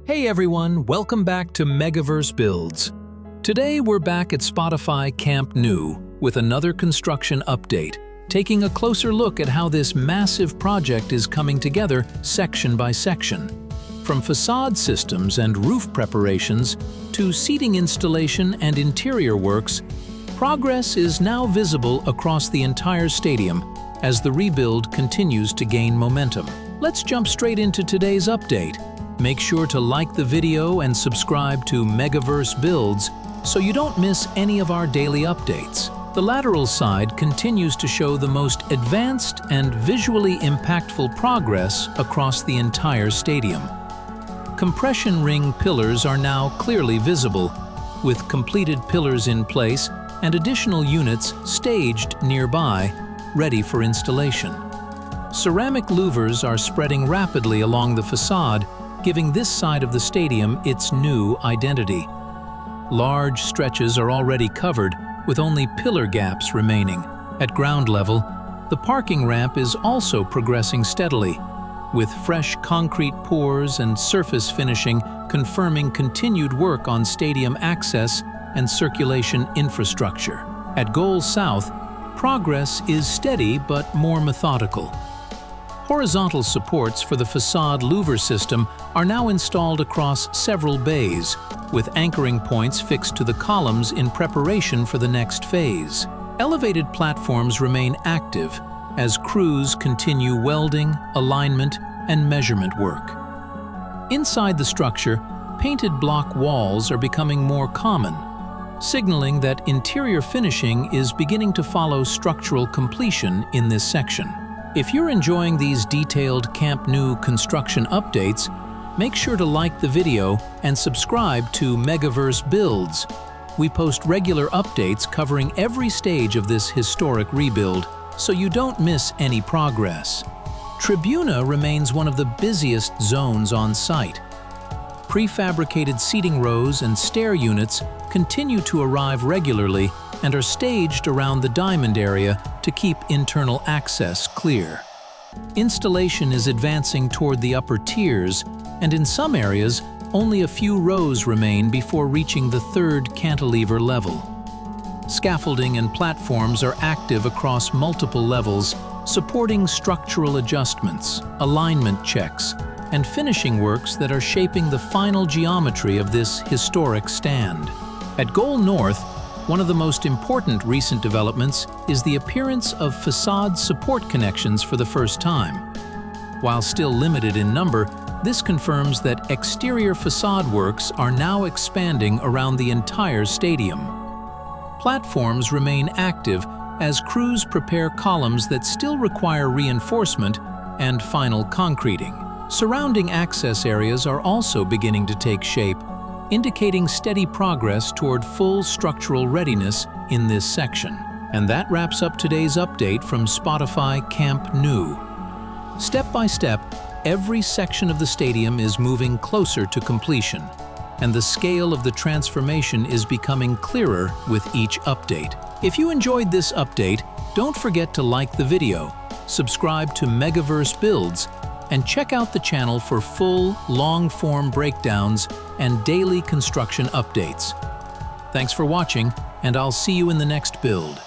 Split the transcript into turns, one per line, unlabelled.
Hey everyone, welcome back to MegaVerse Builds. Today we're back at Spotify Camp Nou with another construction update, taking a closer look at how this massive project is coming together section by section. From facade systems and roof preparations to seating installation and interior works, progress is now visible across the entire stadium as the rebuild continues to gain momentum. Let's jump straight into today's update. Make sure to like the video and subscribe to MegaVerse Builds so you don't miss any of our daily updates. The lateral side continues to show the most advanced and visually impactful progress across the entire stadium. Compression ring pillars are now clearly visible, with completed pillars in place and additional units staged nearby, ready for installation. Ceramic louvers are spreading rapidly along the facade, giving this side of the stadium its new identity. Large stretches are already covered, with only pillar gaps remaining. At ground level, the parking ramp is also progressing steadily, with fresh concrete pours and surface finishing confirming continued work on stadium access and circulation infrastructure. At Goal South, progress is steady but more methodical. Horizontal supports for the facade louver system are now installed across several bays, with anchoring points fixed to the columns in preparation for the next phase. Elevated platforms remain active as crews continue welding, alignment, and measurement work. Inside the structure, painted block walls are becoming more common, signaling that interior finishing is beginning to follow structural completion in this section. If you're enjoying these detailed Camp Nou construction updates, make sure to like the video and subscribe to MegaVerse Builds. We post regular updates covering every stage of this historic rebuild, so you don't miss any progress. Tribuna remains one of the busiest zones on site. Prefabricated seating rows and stair units continue to arrive regularly and are staged around the diamond area to keep internal access clear. Installation is advancing toward the upper tiers, and in some areas, only a few rows remain before reaching the third cantilever level. Scaffolding and platforms are active across multiple levels, supporting structural adjustments, alignment checks, and finishing works that are shaping the final geometry of this historic stand. At Goal North, one of the most important recent developments is the appearance of facade support connections for the first time. While still limited in number, this confirms that exterior facade works are now expanding around the entire stadium. Platforms remain active as crews prepare columns that still require reinforcement and final concreting. Surrounding access areas are also beginning to take shape, indicating steady progress toward full structural readiness in this section. And that wraps up today's update from Spotify Camp Nou. Step by step, every section of the stadium is moving closer to completion, and the scale of the transformation is becoming clearer with each update. If you enjoyed this update, don't forget to like the video, subscribe to MegaVerse Builds, and check out the channel for full, long-form breakdowns and daily construction updates. Thanks for watching, and I'll see you in the next build.